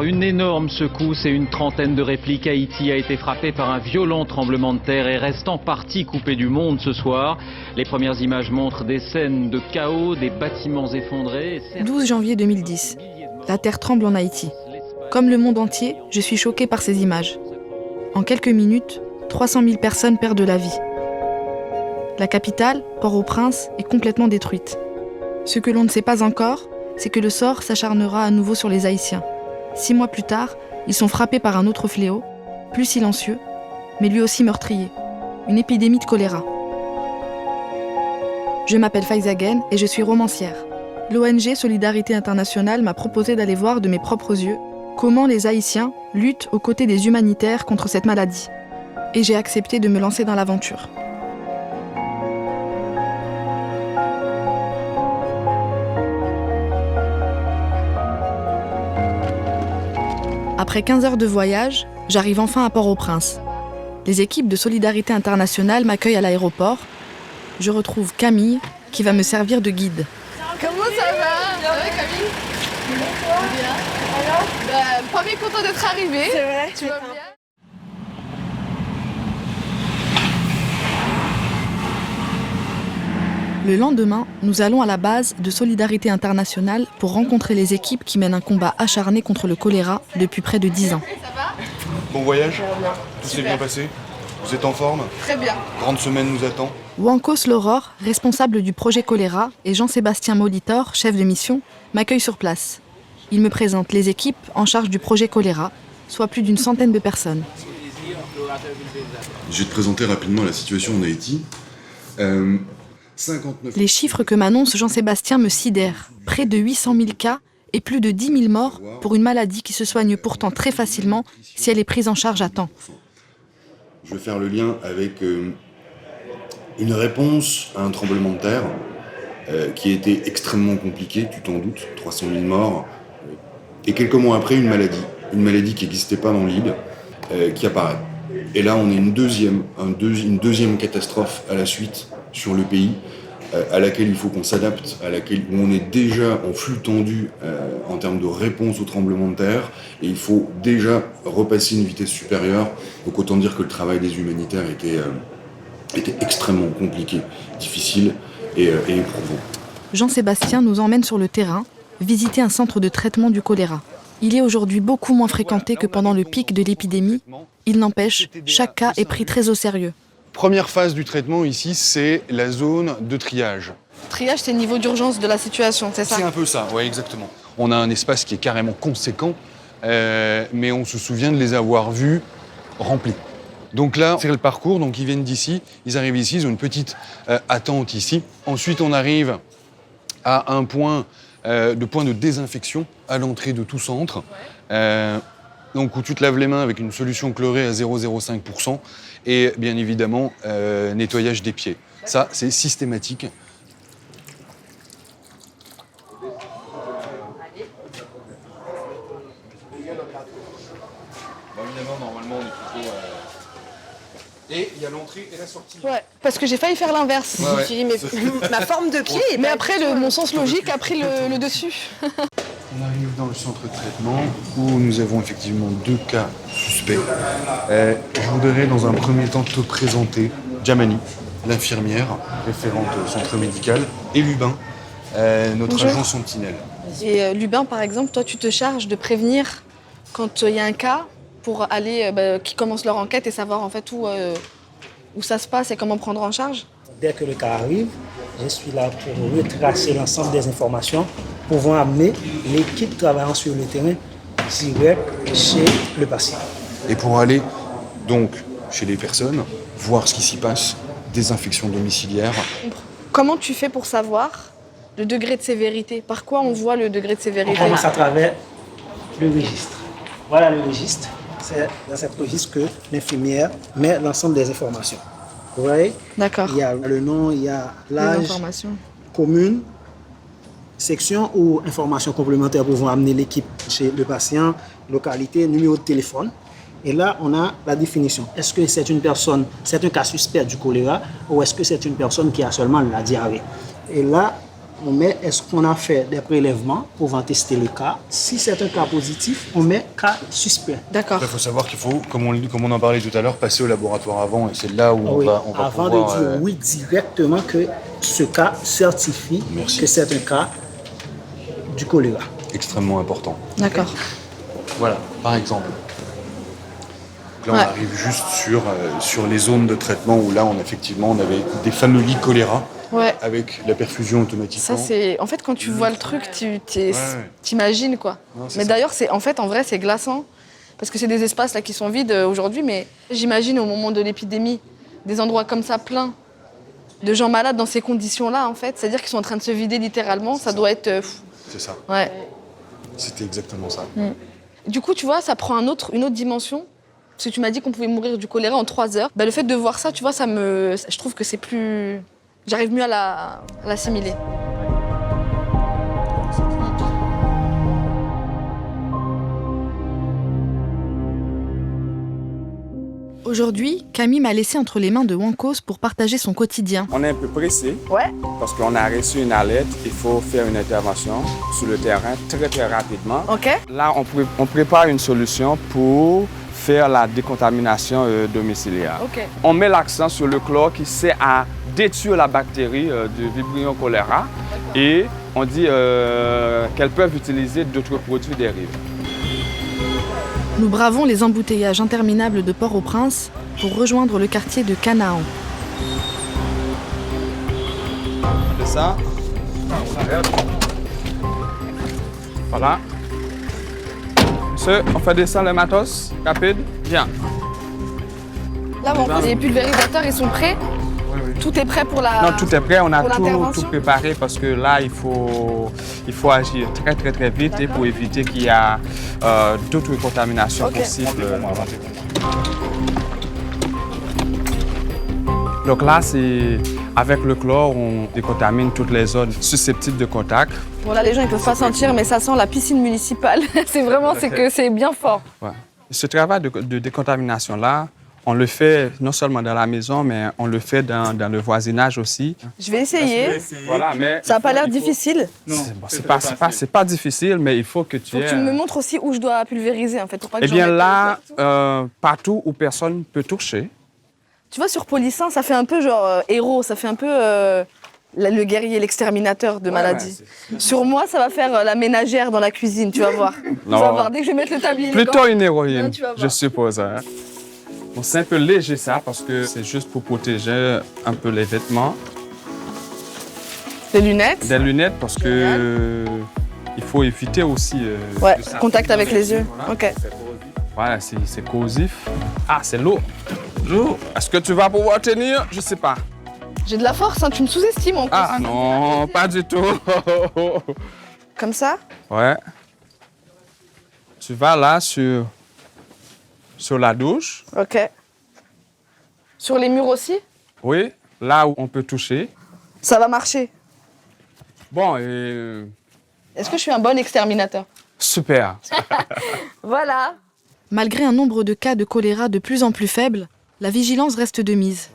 Une énorme secousse et une trentaine de répliques. Haïti a été frappé par un violent tremblement de terre et reste en partie coupé du monde ce soir. Les premières images montrent des scènes de chaos, des bâtiments effondrés. 12 janvier 2010. La terre tremble en Haïti. Comme le monde entier, je suis choquée par ces images. En quelques minutes, 300 000 personnes perdent la vie. La capitale, Port-au-Prince, est complètement détruite. Ce que l'on ne sait pas encore, c'est que le sort s'acharnera à nouveau sur les Haïtiens. 6 mois plus tard, ils sont frappés par un autre fléau, plus silencieux, mais lui aussi meurtrier, une épidémie de choléra. Je m'appelle Faiza Guène et je suis romancière. L'ONG Solidarité Internationale m'a proposé d'aller voir de mes propres yeux comment les Haïtiens luttent aux côtés des humanitaires contre cette maladie. Et j'ai accepté de me lancer dans l'aventure. Après 15 heures de voyage, j'arrive enfin à Port-au-Prince. Les équipes de Solidarité Internationale m'accueillent à l'aéroport. Je retrouve Camille, qui va me servir de guide. Comment ça va? Ça va Camille? Bien. Premier content d'être arrivé. C'est vrai. Tu vas bien? Le lendemain, nous allons à la base de Solidarité Internationale pour rencontrer les équipes qui mènent un combat acharné contre le choléra depuis près de 10 ans. Ça va? Bon voyage, tout s'est bien passé. Vous êtes en forme? Très bien. Grande semaine nous attend. Wankos Loror, responsable du projet choléra, et Jean-Sébastien Molitor, chef de mission, m'accueillent sur place. Il me présente les équipes en charge du projet choléra, soit plus d'une centaine de personnes. Je vais te présenter rapidement la situation en Haïti. 59... Les chiffres que m'annonce Jean-Sébastien me sidèrent. Près de 800 000 cas et plus de 10 000 morts pour une maladie qui se soigne pourtant très facilement si elle est prise en charge à temps. Je vais faire le lien avec une réponse à un tremblement de terre qui a été extrêmement compliqué, tu t'en doutes, 300 000 morts. Et quelques mois après, une maladie qui n'existait pas dans l'île, qui apparaît. Et là, on a une deuxième catastrophe à la suite sur le pays, à laquelle il faut qu'on s'adapte, où on est déjà en flux tendu en termes de réponse au tremblement de terre, et il faut déjà repasser une vitesse supérieure. Donc autant dire que le travail des humanitaires était extrêmement compliqué, difficile et éprouvant. Jean-Sébastien nous emmène sur le terrain, visiter un centre de traitement du choléra. Il est aujourd'hui beaucoup moins fréquenté que pendant le pic de l'épidémie. Il n'empêche, chaque cas est pris très au sérieux. Première phase du traitement ici, c'est la zone de triage. Triage, c'est le niveau d'urgence de la situation, c'est ça? C'est un peu ça, oui, exactement. On a un espace qui est carrément conséquent, mais on se souvient de les avoir vus remplis. Donc là, c'est le parcours, donc ils viennent d'ici, ils arrivent ici, ils ont une petite attente ici. Ensuite, on arrive à un point de désinfection à l'entrée de tout centre. Donc où tu te laves les mains avec une solution chlorée à 0,05% et bien évidemment nettoyage des pieds. Ça, c'est systématique. Évidemment, normalement, on est plutôt... Et il y a l'entrée et la sortie. Ouais, parce que j'ai failli faire l'inverse. Ouais. Je me suis dit, mais Ma forme de pied est mais pas après, mon sens logique a pris le dessus. On arrive dans le centre de traitement où nous avons effectivement 2 cas suspects. Je voudrais dans un premier temps te présenter Djamani, l'infirmière référente au centre médical, et Lubin, notre Bonjour. agent sentinelle. Et Lubin, par exemple, toi, tu te charges de prévenir quand il y a un cas pour aller, qui commence leur enquête et savoir en fait où ça se passe et comment prendre en charge? Dès que le cas arrive, je suis là pour retracer l'ensemble des informations, pouvant amener l'équipe travaillant sur le terrain direct chez le patient. Et pour aller donc chez les personnes, voir ce qui s'y passe, désinfection domiciliaire. Comment tu fais pour savoir le degré de sévérité? Par quoi on voit le degré de On sévérité? commence à travers le registre. Voilà le registre. C'est dans ce registre que l'infirmière met l'ensemble des informations. Vous voyez? D'accord. Il y a le nom, il y a Les l'âge, informations. commune, section ou informations complémentaires pouvant amener l'équipe chez le patient, localité, numéro de téléphone. Et là, on a la définition. Est-ce que c'est une personne, c'est un cas suspect du choléra ou est-ce que c'est une personne qui a seulement la diarrhée? Et là, on met est-ce qu'on a fait des prélèvements pour tester le cas. Si c'est un cas positif, on met cas suspect. D'accord. Il faut savoir qu'il faut, comme on en parlait tout à l'heure, passer au laboratoire avant, et c'est là où on va avant pouvoir, de dire oui directement que ce cas certifie que c'est un cas du choléra. Extrêmement important. D'accord. Voilà, par exemple. Là, on arrive juste sur les zones de traitement où là, on avait des fameux lits choléra avec la perfusion automatiquement. Ça, c'est... En fait, quand tu vois le truc, t'imagines, quoi. Non, mais d'ailleurs, en vrai, c'est glaçant. Parce que c'est des espaces là, qui sont vides aujourd'hui. Mais j'imagine, au moment de l'épidémie, des endroits comme ça, pleins de gens malades dans ces conditions-là, en fait. C'est-à-dire qu'ils sont en train de se vider littéralement. Ça doit être... C'est ça. Ouais. C'était exactement ça. Du coup, tu vois, ça prend une autre dimension. Parce que tu m'as dit qu'on pouvait mourir du choléra en 3 heures. Bah, le fait de voir ça, tu vois, je trouve que c'est plus... J'arrive mieux à l'assimiler. Aujourd'hui, Camille m'a laissé entre les mains de Wankos pour partager son quotidien. On est un peu pressé Ouais. parce qu'on a reçu une alerte. Il faut faire une intervention sur le terrain très très rapidement. Ok. Là, on prépare une solution pour faire la décontamination domiciliaire. Ok. On met l'accent sur le chlore qui sert à détruire la bactérie du Vibrio cholera et on dit qu'elles peuvent utiliser d'autres produits dérivés. Nous bravons les embouteillages interminables de Port-au-Prince pour rejoindre le quartier de Canaan. De ça. Voilà. Monsieur, on fait descendre le matos rapide. Bien. Là, les pulvérisateurs, ils sont prêts. Tout est prêt pour la... Non, tout est prêt. On a pour tout préparé parce que là, il faut agir très, très, très vite et pour éviter qu'il y a d'autres contaminations possibles. Donc là, c'est avec le chlore, on décontamine toutes les zones susceptibles de contact. Bon, là, les gens, ils peuvent pas sentir, mais ça sent la piscine municipale. C'est vraiment, c'est bien fort. Ouais. Ce travail de décontamination-là, on le fait non seulement dans la maison, mais on le fait dans le voisinage aussi. Je vais essayer. Voilà, mais ça n'a pas l'air difficile. C'est pas difficile, mais il faut que tu aies... Faut que tu me montres aussi où je dois pulvériser, en fait. Pour pas que bien là, partout où personne ne peut toucher. Tu vois, sur Polissin, ça fait un peu genre héros, ça fait un peu le guerrier, l'exterminateur de maladies. Sur moi, ça va faire la ménagère dans la cuisine, tu vas voir. Non. Tu vas voir, dès que je vais mettre le tablier... Plutôt une héroïne, je suppose. Hein. Bon, c'est un peu léger ça, parce que c'est juste pour protéger un peu les vêtements. Des lunettes? Des lunettes, parce que il faut éviter aussi... ouais, contact avec les yeux. Voilà. Ok. Voilà, c'est corrosif. Ah, c'est lourd. Lourd. Est-ce que tu vas pouvoir tenir? Je sais pas. J'ai de la force, hein. Tu me sous-estimes en plus. Ah non, pas du tout. Comme ça? Ouais. Tu vas là sur la douche. Ok. Sur les murs aussi? Oui, là où on peut toucher. Ça va marcher? Bon, Est-ce que je suis un bon exterminateur? Super. Voilà. Malgré un nombre de cas de choléra de plus en plus faible, la vigilance reste de mise.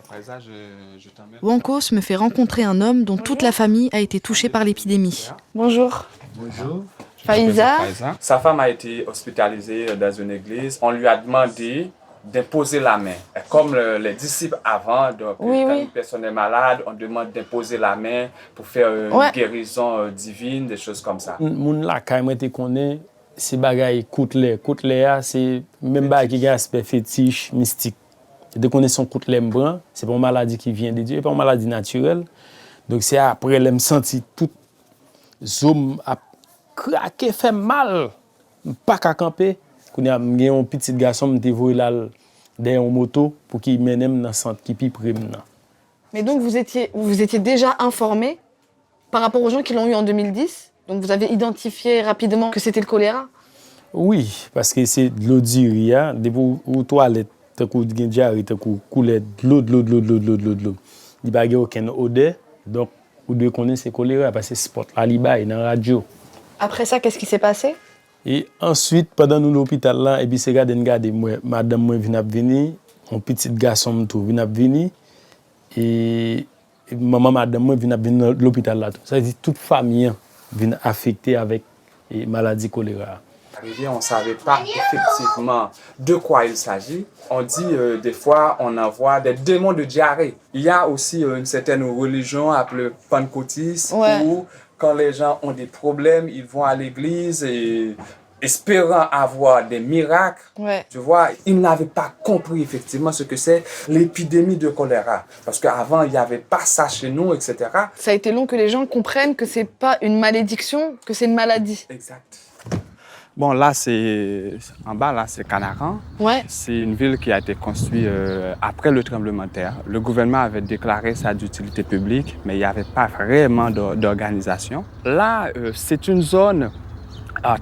Wankos me fait rencontrer un homme dont toute la famille a été touchée par l'épidémie. Bonjour. Bonjour. Faïza. Sa femme a été hospitalisée dans une église. On lui a demandé d'imposer la main. Comme les disciples avant, donc quand une personne est malade, on demande d'imposer la main pour faire une guérison divine, des choses comme ça. Moun la quand même été connaît, c'est bagaille côtelé, c'est même bagaille qui a aspect fétiche, mystique. Dès qu'on est son côtelé brun, c'est pas une maladie qui vient de Dieu, c'est pas une maladie naturelle. Donc c'est après l'aime senti tout zoom a craqué fait mal, pas qu'à camper. Qu'on a un petit garçon me voyé là derrière une moto pour qu'il mène dans centre qui pi près maintenant. Mais donc vous étiez déjà informé par rapport aux gens qui l'ont eu en 2010. Donc vous avez identifié rapidement que c'était le choléra. Oui, parce que c'est de l'eau d'uria, des aux toilettes, t'as coup de diarrhée, t'as coup couler de l'eau. Il n'y a pas aucune odeur, donc vous devez connaître c'est choléra parce que c'est spot là, il dans la radio. Après ça, qu'est-ce qui s'est passé? Et ensuite, pendant nous l'hôpital là, et puis c'est garder moi, madame moi vient venir, mon petit garçon tout vient venir et maman, madame, moi, vient à l'hôpital là. Ça veut dire toute famille vient affectée avec la maladie choléra. On ne savait pas effectivement de quoi il s'agit. On dit des fois, on envoie des démons de diarrhée. Il y a aussi une certaine religion appelée pentecôtiste où quand les gens ont des problèmes, ils vont à l'église et espérant avoir des miracles. Tu vois, ils n'avaient pas compris effectivement ce que c'est l'épidémie de choléra. Parce qu'avant, il n'y avait pas ça chez nous, etc. Ça a été long que les gens comprennent que c'est pas une malédiction, que c'est une maladie. Exact. Bon, là, c'est en bas, là, c'est Canaran. C'est une ville qui a été construite après le tremblement de terre. Le gouvernement avait déclaré ça d'utilité publique, mais il n'y avait pas vraiment d'organisation. Là, c'est une zone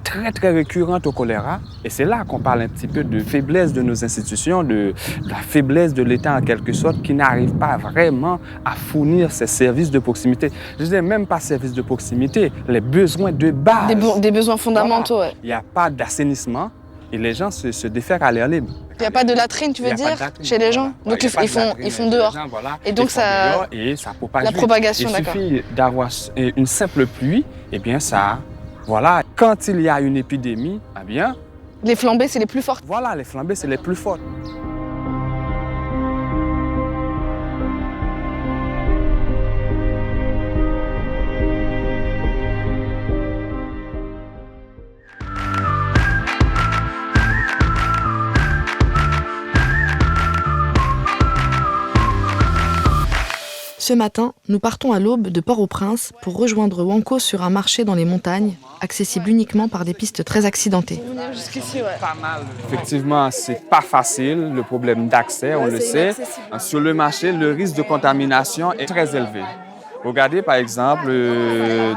très, très récurrente au choléra. Et c'est là qu'on parle un petit peu de faiblesse de nos institutions, de la faiblesse de l'État en quelque sorte, qui n'arrive pas vraiment à fournir ces services de proximité. Je disais même pas services de proximité, les besoins de base. Des besoins fondamentaux, Il n'y a pas d'assainissement et les gens se défèrent à l'air libre. Il n'y a pas de latrine, tu veux dire, chez les gens? Donc ils font dehors. Gens, voilà, et donc ça... Et ça propage la propagation, d'accord. Il suffit d'avoir une simple pluie, et bien ça... Voilà, quand il y a une épidémie, eh bien... Les flambées, c'est les plus fortes. Voilà, les flambées, c'est les plus fortes. Ce matin, nous partons à l'aube de Port-au-Prince pour rejoindre Wanko sur un marché dans les montagnes, accessible uniquement par des pistes très accidentées. Jusqu'ici, pas mal. Effectivement, c'est pas facile, le problème d'accès, on le sait. Sur le marché, le risque de contamination est très élevé. Regardez par exemple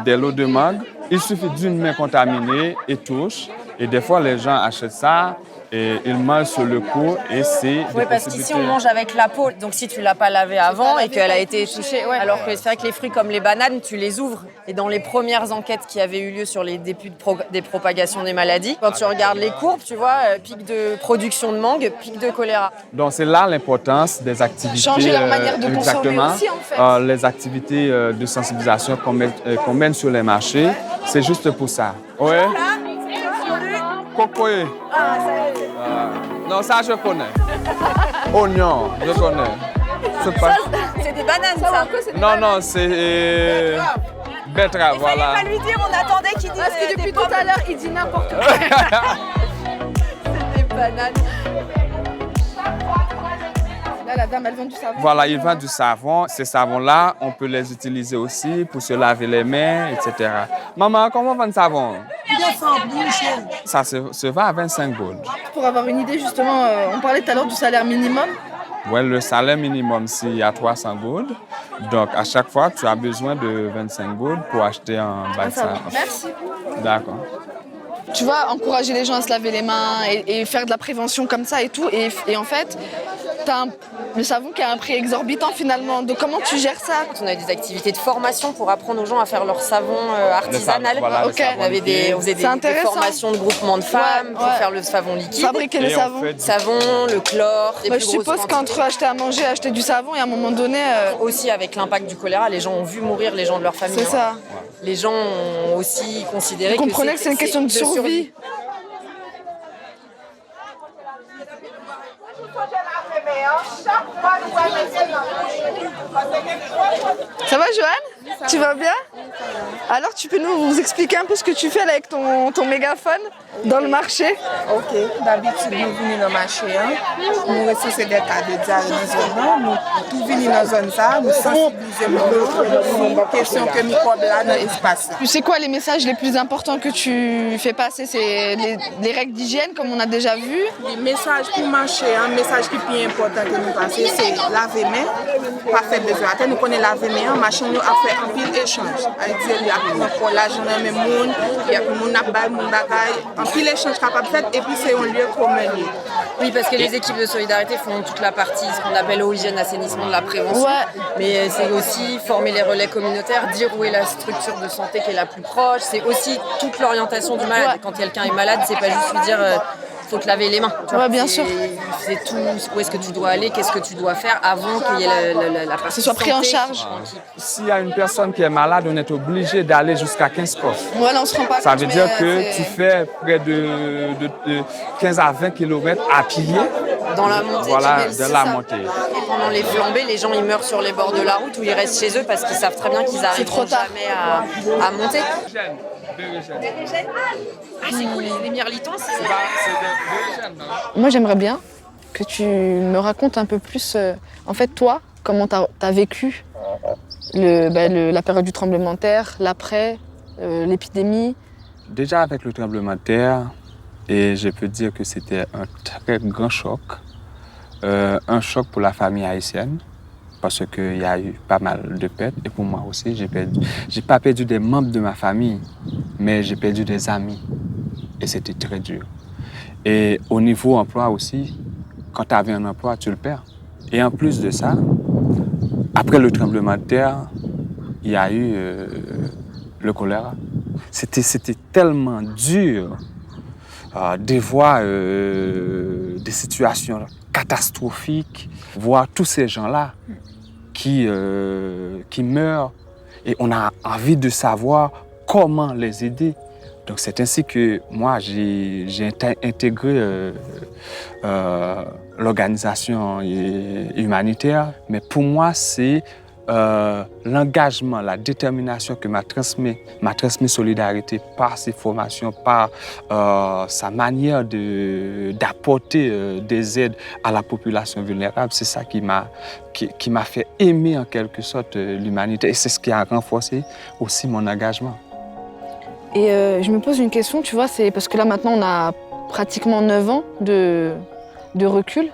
des lots de mangue, il suffit d'une main contaminée et touche. Et des fois, les gens achètent ça et ils mangent sur le coup et c'est... Oui, parce qu'ici, on mange avec la peau. Donc, si tu ne l'as pas lavée avant et qu'elle a été touchée... Alors que c'est vrai que les fruits comme les bananes, tu les ouvres. Et dans les premières enquêtes qui avaient eu lieu sur les débuts des propagations des maladies, quand tu regardes les courbes, tu vois, pic de production de mangue, pic de choléra. Donc, c'est là l'importance des activités... Changer leur manière de consommer aussi, en fait. Les activités de sensibilisation qu'on mène sur les marchés, c'est juste pour ça. Oui. Cocoyer. Non, ça je connais. Oignon, je connais. C'est des bananes, ça. Non, c'est betterave, voilà. Il fallait pas lui dire, on attendait qu'il dise. Parce que depuis tout à l'heure, il dit n'importe quoi. C'est des bananes. Là, la dame, elle vend du savon. Voilà, il vend du savon. Ces savons-là, on peut les utiliser aussi pour se laver les mains, etc. Maman, comment on vend le savon? Ça se vend à 25 goudes. Pour avoir une idée, justement, on parlait tout à l'heure du salaire minimum. Oui, le salaire minimum, c'est à 300 goudes. Donc, à chaque fois, tu as besoin de 25 goudes pour acheter un bain de savon. Merci. D'accord. Tu vois, encourager les gens à se laver les mains et faire de la prévention comme ça et tout. Et en fait, t'as le savon qui a un prix exorbitant finalement. Donc comment tu gères ça? On a des activités de formation pour apprendre aux gens à faire leur savon artisanal. Voilà, ok. On faisait des formations de groupement de femmes pour faire le savon liquide. Fabriquer le savon. Savon, le chlore. Je suppose qu'entre acheter à manger, acheter du savon et à un moment donné... Aussi avec l'impact du choléra, les gens ont vu mourir les gens de leur famille. C'est ça. Les gens ont aussi considéré que c'est une question de survie. Ça va, Joanne? Tu vas bien? Alors, tu peux nous expliquer un peu ce que tu fais là avec ton mégaphone dans le marché? Ok, d'habitude, nous venons dans le marché. Nous recevons des cas de diarrhée dans la zone. Nous tout venons dans la zone, nous sensibilisons les questions que microbes là dans l'espace. Tu sais quoi, les messages les plus importants que tu fais passer, c'est les règles d'hygiène, comme on a déjà vu? Les messages pour marcher, un message qui est plus important que nous passer, c'est laver main, pas faire de verre. Nous connaissons laver main, machin, nous a fait un pile échange. Il y a pour l'argent dans le monde, il y a pour mon abaye, mon bagaille, un pile échange capable de faire, et puis c'est un lieu commun. Oui, parce que les équipes de solidarité font toute la partie, ce qu'on appelle eau, hygiène, assainissement, de la prévention. Ouais. Mais c'est aussi former les relais communautaires, dire où est la structure de santé qui est la plus proche. C'est aussi toute l'orientation du malade. Ouais. Quand quelqu'un est malade, c'est pas juste lui dire faut te laver les mains. Ouais, bien sûr. C'est tout, où est-ce que tu dois aller, qu'est-ce que tu dois faire avant qu'il y ait la partie ce soit pris en charge. S'il y a une personne qui est malade, on est obligé d'aller jusqu'à 15 postes. Voilà, on se rend pas compte. Ça veut dire que tu fais près de 15 à 20 km à pied. Dans la montée. Voilà, dans la montée. Et pendant les flambées, les gens ils meurent sur les bords de la route ou ils restent chez eux parce qu'ils savent très bien qu'ils n'arriveront jamais à monter. Ah, c'est cool, les mirlitons, c'est... Moi, j'aimerais bien que tu me racontes un peu plus, en fait, toi, comment tu as vécu la période du tremblement de terre, l'après, l'épidémie. Déjà, avec le tremblement de terre, et je peux dire que c'était un très grand choc. Un choc pour la famille haïtienne, parce qu'il y a eu pas mal de pertes. Et pour moi aussi, j'ai pas perdu des membres de ma famille, mais j'ai perdu des amis. Et c'était très dur. Et au niveau emploi aussi, quand tu avais un emploi, tu le perds. Et en plus de ça, après le tremblement de terre, il y a eu le choléra. C'était tellement dur de voir des situations catastrophiques, voir tous ces gens-là qui meurent et on a envie de savoir comment les aider. Donc c'est ainsi que moi j'ai intégré l'organisation humanitaire, mais pour moi c'est l'engagement, la détermination que m'a transmis Solidarité par ses formations, par sa manière d'apporter des aides à la population vulnérable. C'est ça qui m'a fait aimer en quelque sorte l'humanité et c'est ce qui a renforcé aussi mon engagement. Et je me pose une question, tu vois, c'est parce que là maintenant on a pratiquement 9 ans de recul.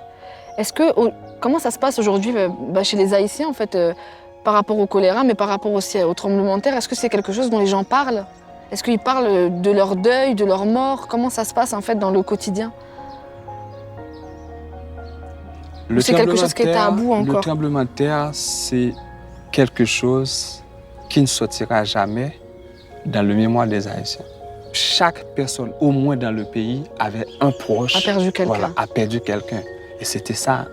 Comment ça se passe aujourd'hui chez les Haïtiens en fait par rapport au choléra, mais par rapport aussi au tremblement de terre? Est-ce que c'est quelque chose dont les gens parlent? Est-ce qu'ils parlent de leur deuil, de leur mort? Comment ça se passe en fait dans le quotidien? C'est quelque chose qui est tabou encore? Le tremblement de terre, c'est quelque chose qui ne sortira jamais dans le mémoire des Haïtiens. Chaque personne, au moins dans le pays, avait un proche. A perdu quelqu'un. Voilà, a perdu quelqu'un. Et c'était ça,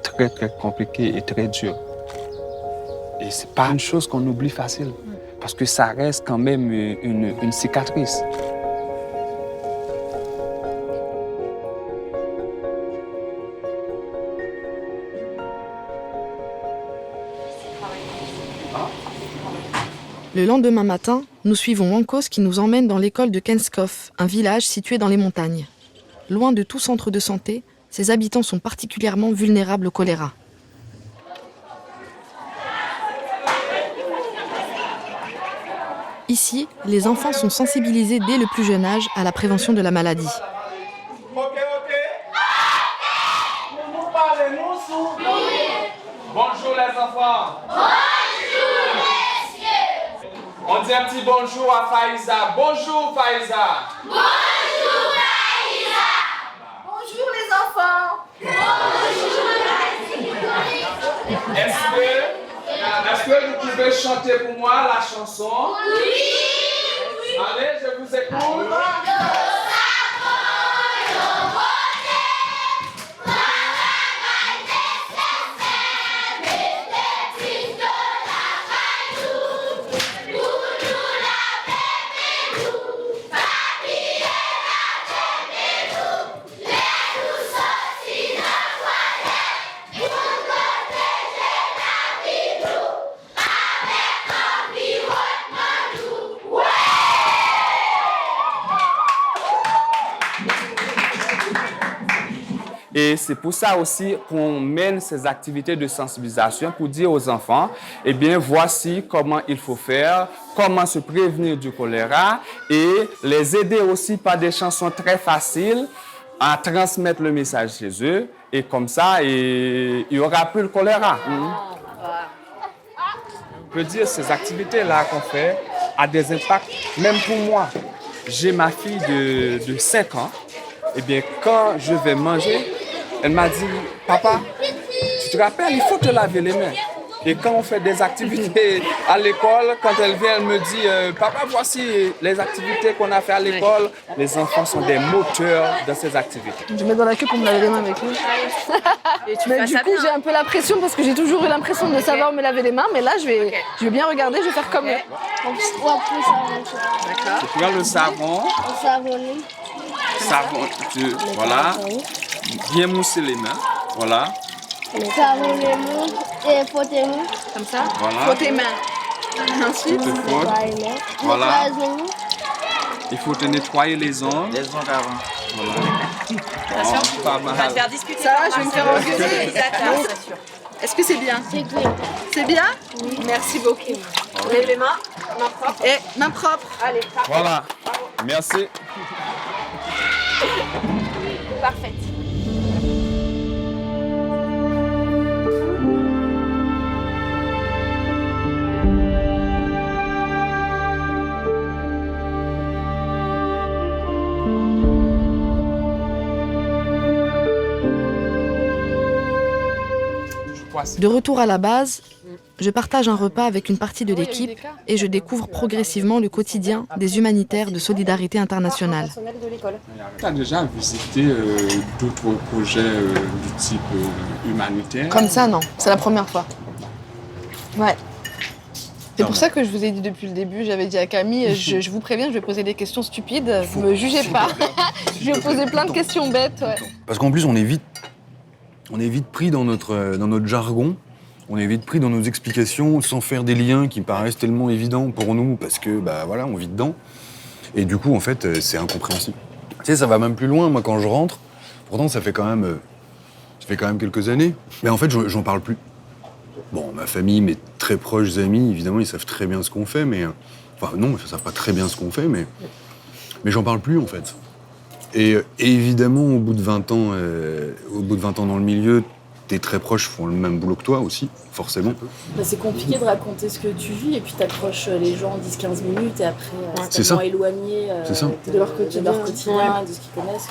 très, très compliqué et très dur. Et c'est pas une chose qu'on oublie facile, parce que ça reste quand même une cicatrice. Le lendemain matin, nous suivons Wankos qui nous emmène dans l'école de Kenskoff, un village situé dans les montagnes. Loin de tout centre de santé, ses habitants sont particulièrement vulnérables au choléra. Ici, les enfants sont sensibilisés dès le plus jeune âge à la prévention de la maladie. Bonjour les enfants. On dit un petit bonjour à Faïza. Bonjour Faïza. Bonjour Faïza. Bonjour les enfants. Est-ce que vous pouvez chanter pour moi la chanson? Oui. Allez, je vous écoute. Et c'est pour ça aussi qu'on mène ces activités de sensibilisation pour dire aux enfants, eh bien, voici comment il faut faire, comment se prévenir du choléra et les aider aussi par des chansons très faciles à transmettre le message chez eux. Et comme ça, il n'y aura plus le choléra. On peut dire que ces activités-là qu'on fait ont des impacts, même pour moi. J'ai ma fille de 5 ans. Eh bien, quand je vais manger, elle m'a dit, papa, tu te rappelles, il faut te laver les mains. Et quand on fait des activités à l'école, quand elle vient, elle me dit papa, voici les activités qu'on a fait à l'école. Les enfants sont des moteurs de ces activités. Je mets dans la queue pour me laver les mains avec lui. Mais du coup, j'ai un peu la pression parce que j'ai toujours eu l'impression de savoir me laver les mains. Mais là, je vais bien regarder, je vais faire comme lui. D'accord. Tu prends le savon. Voilà. Bien mousser les mains. Voilà. Savon les mains et frotter les mains. Comme ça. Voilà. Frotter les mains. Ensuite. Voilà. Il faut te nettoyer les ongles. Les ongles avant. Voilà. Attention, Pas on va te mal. faire discuter. Ça va, je vais me faire engueuler. C'est sûr. Est-ce que c'est bien? C'est bien. C'est bien? Oui. Merci beaucoup. Lève les mains, main propre. Et main propre. Allez, Voilà. Merci. parfaite. De retour à la base, je partage un repas avec une partie de l'équipe et je découvre progressivement le quotidien des humanitaires de solidarité internationale. Tu as déjà visité d'autres projets du type humanitaire? Comme ça, non. C'est la première fois. Ouais. C'est pour ça que je vous ai dit depuis le début, j'avais dit à Camille, je vous préviens, je vais poser des questions stupides, ne me jugez pas. Je vais poser plein de questions bêtes. Ouais. Parce qu'en plus, on est vite pris dans notre jargon, on est vite pris dans nos explications sans faire des liens qui paraissent tellement évidents pour nous parce que, bah voilà, on vit dedans. Et du coup, en fait, c'est incompréhensible. Tu sais, ça va même plus loin, moi, quand je rentre. Pourtant, ça fait quand même quelques années. Mais en fait, j'en parle plus. Bon, ma famille, mes très proches amis, évidemment, ils savent très bien ce qu'on fait, mais... Enfin, non, ils savent pas très bien ce qu'on fait, mais j'en parle plus, en fait. Et évidemment, au bout de 20 ans dans le milieu, tes très proches font le même boulot que toi aussi, forcément. Bah, c'est compliqué de raconter ce que tu vis et puis t'approches les gens 10-15 minutes et après c'est tellement ça. éloigné De leur quotidien, de ce qu'ils connaissent.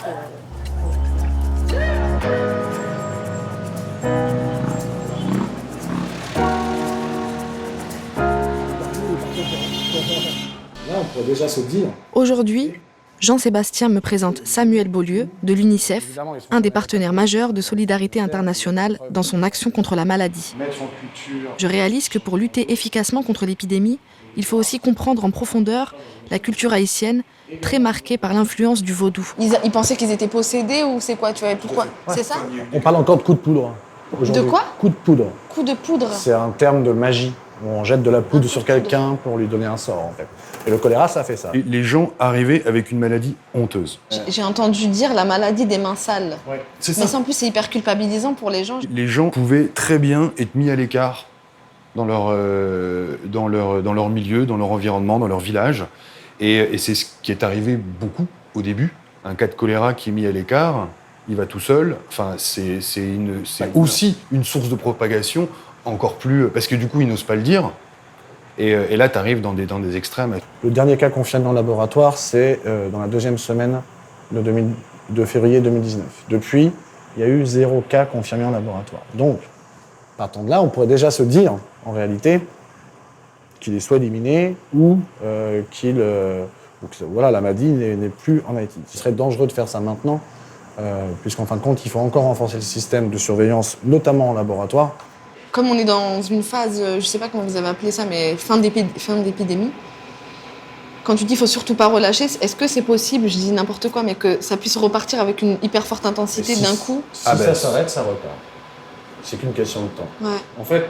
Là, on pourrait déjà se dire. Aujourd'hui, Jean-Sébastien me présente Samuel Beaulieu de l'UNICEF, un des partenaires majeurs de solidarité internationale dans son action contre la maladie. Je réalise que pour lutter efficacement contre l'épidémie, il faut aussi comprendre en profondeur la culture haïtienne, très marquée par l'influence du vaudou. Ils pensaient qu'ils étaient possédés ou c'est quoi? Tu vois, pourquoi? C'est ça? On parle encore de coup de poudre. De quoi? Coup de poudre. Coup de poudre. C'est un terme de magie, où on jette de la poudre sur quelqu'un pour lui donner un sort, en fait. Et le choléra, ça fait ça. Et les gens arrivaient avec une maladie honteuse. J'ai entendu dire la maladie des mains sales. Ouais. C'est ça. Mais ça, en plus, c'est hyper culpabilisant pour les gens. Les gens pouvaient très bien être mis à l'écart dans leur milieu, dans leur environnement, dans leur village. Et c'est ce qui est arrivé beaucoup au début. Un cas de choléra qui est mis à l'écart, il va tout seul. Enfin, c'est aussi une source de propagation encore plus... Parce que du coup, ils n'osent pas le dire. Et là, tu arrives dans des extrêmes. Le dernier cas confirmé en laboratoire, c'est dans la deuxième semaine de février 2019. Depuis, il y a eu 0 cas confirmés en laboratoire. Donc, partant de là, on pourrait déjà se dire, en réalité, qu'il est soit éliminé ou que la maladie n'est plus en Haïti. Ce serait dangereux de faire ça maintenant, puisqu'en fin de compte, il faut encore renforcer le système de surveillance, notamment en laboratoire. Comme on est dans une phase, je sais pas comment vous avez appelé ça, mais fin d'épidémie, quand tu dis qu'il faut surtout pas relâcher, est-ce que c'est possible, je dis n'importe quoi, mais que ça puisse repartir avec une hyper forte intensité d'un coup? Si ça s'arrête, ça repart. C'est qu'une question de temps. Ouais. En fait,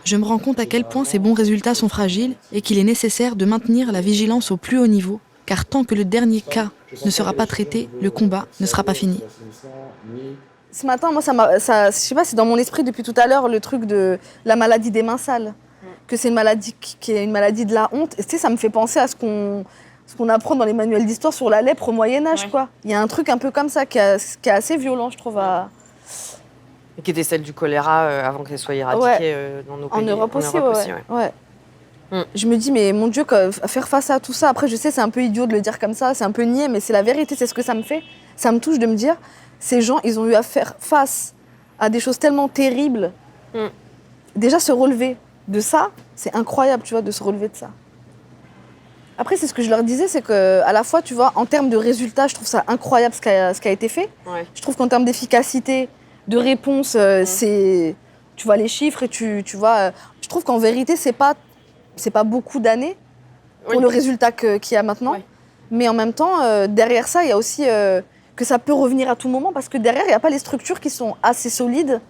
Je me rends compte à quel point ces bons résultats sont fragiles et qu'il est nécessaire de maintenir la vigilance au plus haut niveau, car tant que le dernier cas ne sera pas traité, le combat ne sera pas fini. Ce matin, moi, je sais pas, c'est dans mon esprit depuis tout à l'heure le truc de la maladie des mains sales, que c'est une maladie qui est une maladie de la honte. Et tu sais, ça me fait penser à ce qu'on apprend dans les manuels d'histoire sur la lèpre au Moyen-Âge, quoi. Il y a un truc un peu comme ça qui est assez violent, je trouve. Et qui était celle du choléra avant qu'elle soit éradiquée dans nos pays. En Europe aussi, ouais. Je me dis, mais mon Dieu, faire face à tout ça, après, je sais, c'est un peu idiot de le dire comme ça, c'est un peu niais, mais c'est la vérité, c'est ce que ça me fait. Ça me touche de me dire, ces gens, ils ont eu à faire face à des choses tellement terribles déjà se relever de ça, c'est incroyable, tu vois, de se relever de ça. Après, c'est ce que je leur disais, c'est qu'à la fois, tu vois, en termes de résultats, je trouve ça incroyable ce qui a été fait. Ouais. Je trouve qu'en termes d'efficacité, de réponse, c'est... Tu vois les chiffres et tu vois... je trouve qu'en vérité, c'est pas beaucoup d'années pour le résultat qu'il y a maintenant. Ouais. Mais en même temps, derrière ça, il y a aussi que ça peut revenir à tout moment parce que derrière, il n'y a pas les structures qui sont assez solides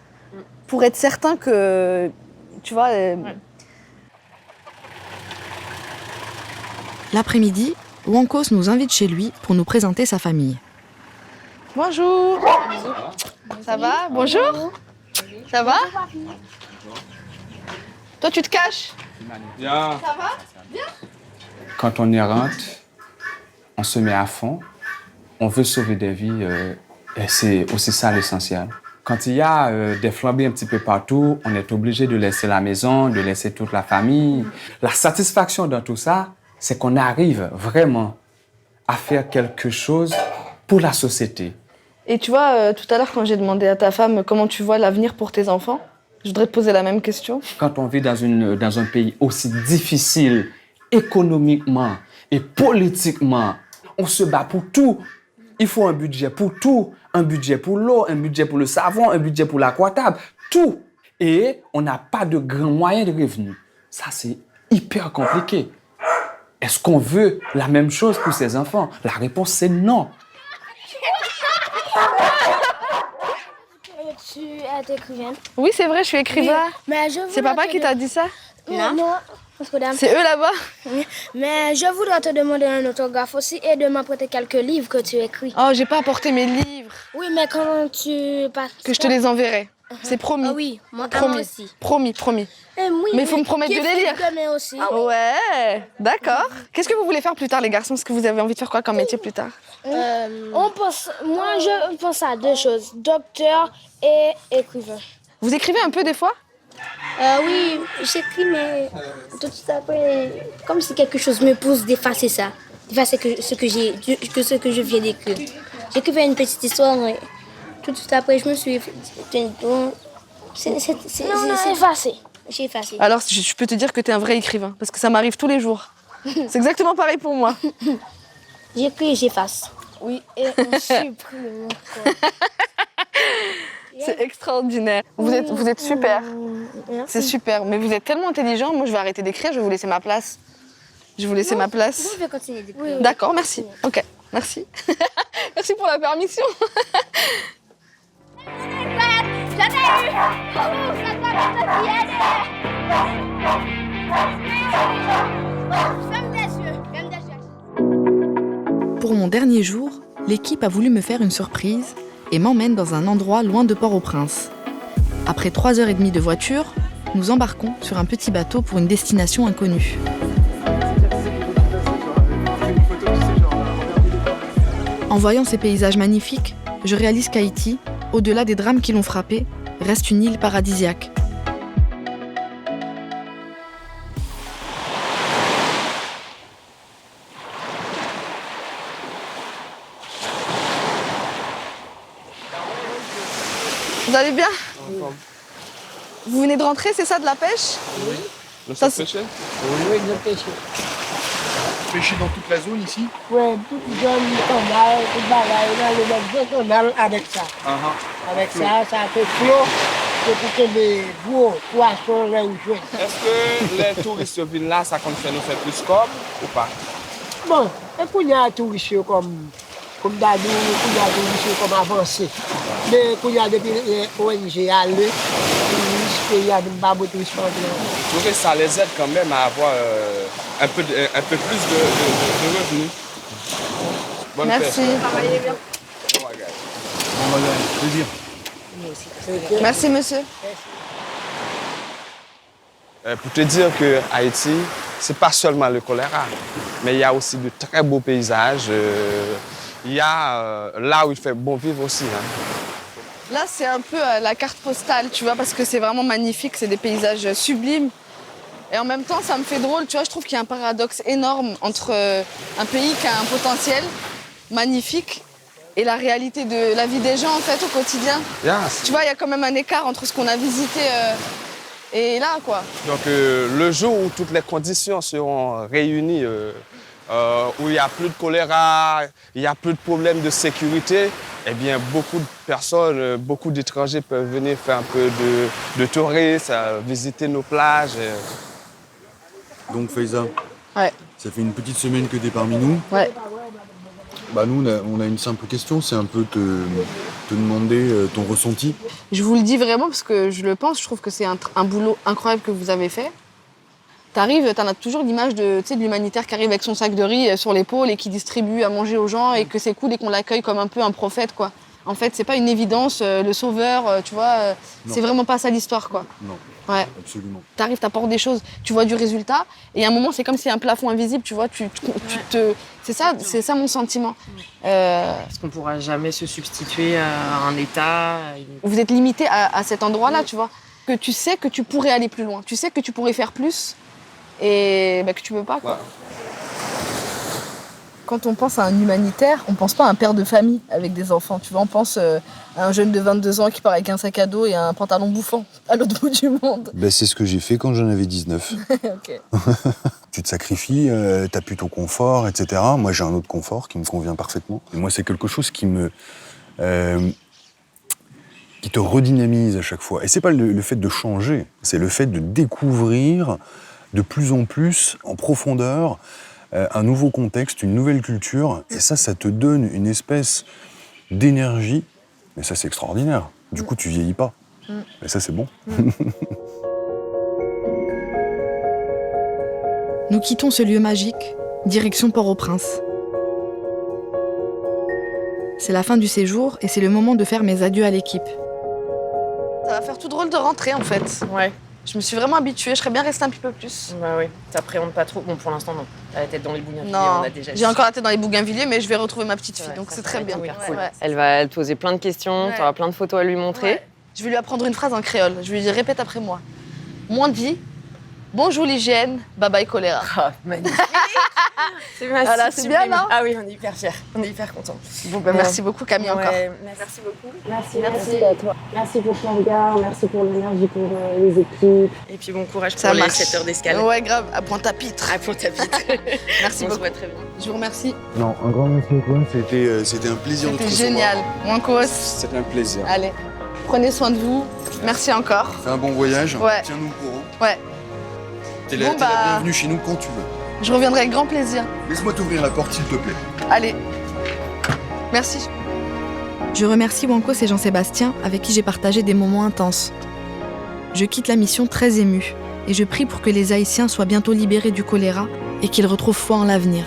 pour être certain que... Tu vois... L'après-midi, Wankos nous invite chez lui pour nous présenter sa famille. Bonjour. Ça va? Bonjour. Ça va? Toi, tu te caches? Bien. Ça va? Bien. Quand on y rentre, on se met à fond. On veut sauver des vies et c'est aussi ça l'essentiel. Quand il y a des flambées un petit peu partout, on est obligé de laisser la maison, de laisser toute la famille. La satisfaction dans tout ça, c'est qu'on arrive vraiment à faire quelque chose pour la société. Et tu vois, tout à l'heure, quand j'ai demandé à ta femme comment tu vois l'avenir pour tes enfants, je voudrais te poser la même question. Quand on vit dans un pays aussi difficile, économiquement et politiquement, on se bat pour tout. Il faut un budget pour tout. Un budget pour l'eau, un budget pour le savon, un budget pour l'aquatable, tout. Et on n'a pas de grands moyens de revenus. Ça, c'est hyper compliqué. Est-ce qu'on veut la même chose pour ses enfants? La réponse, c'est non. Tu es écrivaine? Oui, c'est vrai, je suis écrivain. Oui, c'est papa qui t'a dit ça? Non. C'est eux là-bas? Oui. Mais je voudrais te demander un autographe aussi et de m'apporter quelques livres que tu écris. Oh, j'ai pas apporté mes livres. Oui, mais quand tu passes... Que je te les enverrai. C'est promis. Ah oui, moi aussi. Promis. Oui, mais il faut me promettre de les lire. Aussi. Ah ouais, d'accord. Qu'est-ce que vous voulez faire plus tard, les garçons? Est-ce que vous avez envie de faire quoi comme métier plus tard? Moi, je pense à deux choses, docteur et écrivain. Vous écrivez un peu des fois? Oui, j'écris, mais tout de suite après, comme si quelque chose me pousse d'effacer ça. D'effacer ce que je viens d'écrire. J'écrivais une petite histoire, mais tout de suite après, je me suis c'est effacé. J'ai effacé. Alors, je peux te dire que tu es un vrai écrivain, parce que ça m'arrive tous les jours. C'est exactement pareil pour moi. J'écris et j'efface. Oui, et on supprime. C'est extraordinaire. Vous êtes super. C'est super. Mais vous êtes tellement intelligent. Moi, je vais arrêter d'écrire. Je vais vous laisser ma place. Je vais vous laisser ma place. Je vais continuer d'écrire. D'accord, merci. Ok, merci. Merci pour la permission. Pour mon dernier jour, l'équipe a voulu me faire une surprise et m'emmène dans un endroit loin de Port-au-Prince. Après 3h30 de voiture, nous embarquons sur un petit bateau pour une destination inconnue. En voyant ces paysages magnifiques, je réalise qu'Haïti, au-delà des drames qui l'ont frappé, reste une île paradisiaque. Vous allez bien? Vous venez de rentrer, c'est ça, de la pêche? Oui. Le ça, pêcher? Oui, de pêcher. Pêcher dans toute la zone ici? Oui, toute zone canal, tout bagaille, dans le canal avec ça. Avec ça, ça fait flot. C'est pour que les gros poissons les jouent. Est-ce que les touristes viennent là, ça compte faire nous faire plus comme ou pas? Bon, et pour y a des touristes comme d'habitude, il y a des touristes comme avancés. Mais pour y a des ONG allés, il y a des babos touristes. Donc ça les aide quand même à avoir un peu plus de revenus. Bonne merci. Travaillez bien. Plaisir. Merci, monsieur. Pour te dire que Haïti, c'est pas seulement le choléra, mais il y a aussi de très beaux paysages. Il y a là où il fait bon vivre aussi. Là, c'est un peu la carte postale, tu vois, parce que c'est vraiment magnifique, c'est des paysages sublimes. Et en même temps, ça me fait drôle, tu vois, je trouve qu'il y a un paradoxe énorme entre un pays qui a un potentiel magnifique et la réalité de la vie des gens, en fait, au quotidien. Yes. Tu vois, il y a quand même un écart entre ce qu'on a visité Et là, quoi. Donc, le jour où toutes les conditions seront réunies, où il n'y a plus de choléra, il n'y a plus de problèmes de sécurité, eh bien, beaucoup de personnes, beaucoup d'étrangers peuvent venir faire un peu de tourisme, visiter nos plages. Donc, Faiza, ouais. Ça fait une petite semaine que tu es parmi nous. Ouais. Bah nous, on a une simple question, c'est un peu te demander ton ressenti. Je vous le dis vraiment parce que je le pense, je trouve que c'est un boulot incroyable que vous avez fait. T'arrives, t'en as toujours l'image de l'humanitaire qui arrive avec son sac de riz sur l'épaule et qui distribue à manger aux gens et que c'est cool et qu'on l'accueille comme un peu un prophète, quoi. En fait, c'est pas une évidence, le sauveur, tu vois, c'est vraiment pas ça l'histoire, quoi. Non, ouais. Absolument. T'arrives, t'apportes des choses, tu vois du résultat et à un moment, c'est comme si un plafond invisible, tu vois, c'est ça mon sentiment. Parce qu'on pourra jamais se substituer à un État. Vous êtes limité à cet endroit-là, tu vois, que tu sais que tu pourrais aller plus loin, tu sais que tu pourrais faire plus. Et que tu peux pas, quoi. Ouais. Quand on pense à un humanitaire, on pense pas à un père de famille avec des enfants. Tu vois, on pense à un jeune de 22 ans qui part avec un sac à dos et un pantalon bouffant à l'autre bout du monde. Ben, c'est ce que j'ai fait quand j'en avais 19. Okay. Tu te sacrifies, t'as plus ton confort, etc. Moi, j'ai un autre confort qui me convient parfaitement. Et moi, c'est quelque chose qui te redynamise à chaque fois. Et c'est pas le fait de changer, c'est le fait de découvrir de plus en plus, en profondeur, un nouveau contexte, une nouvelle culture, et ça te donne une espèce d'énergie, mais ça, c'est extraordinaire. Du coup, tu vieillis pas. Et ça, c'est bon. Nous quittons ce lieu magique, direction Port-au-Prince. C'est la fin du séjour, et c'est le moment de faire mes adieux à l'équipe. Ça va faire tout drôle de rentrer, en fait. Ouais. Je me suis vraiment habituée, je serais bien restée un petit peu plus. Bah oui, t'appréhendes pas trop. Bon, pour l'instant, non. T'as la tête dans les bougainvilliers, on a déjà j'ai encore la tête dans les bougainvilliers, mais je vais retrouver ma petite fille, donc c'est très bien. Cool. Elle va te poser plein de questions, t'auras plein de photos à lui montrer. Ouais. Je vais lui apprendre une phrase en créole. Je vais lui dire, répète après moi. Moi dit, bonjour l'hygiène, bye bye choléra. Ah, magnifique. C'est voilà, c'est bien, non? Ah oui, on est hyper fiers, on est hyper contents. Bon, merci beaucoup Camille encore. Merci beaucoup. Merci à toi. Merci pour ton regard, merci pour l'énergie, pour les équipes. Et puis bon courage pour les 7 heures d'escale. Ouais, grave, à Pointe-à-Pitre. À Pointe-à-Pitre. Merci beaucoup. On se voit très bien. Je vous remercie. Non, un grand merci beaucoup. C'était un plaisir de te recevoir. C'était génial. Wankos. C'était un plaisir. Allez, prenez soin de vous. Merci encore. Fais un bon voyage. Ouais. Tiens-nous au courant. Ouais. T'es la bienvenue chez nous quand tu veux. Je reviendrai avec grand plaisir. Laisse-moi t'ouvrir la porte, s'il te plaît. Allez. Merci. Je remercie Wankos et Jean-Sébastien avec qui j'ai partagé des moments intenses. Je quitte la mission très émue et je prie pour que les Haïtiens soient bientôt libérés du choléra et qu'ils retrouvent foi en l'avenir.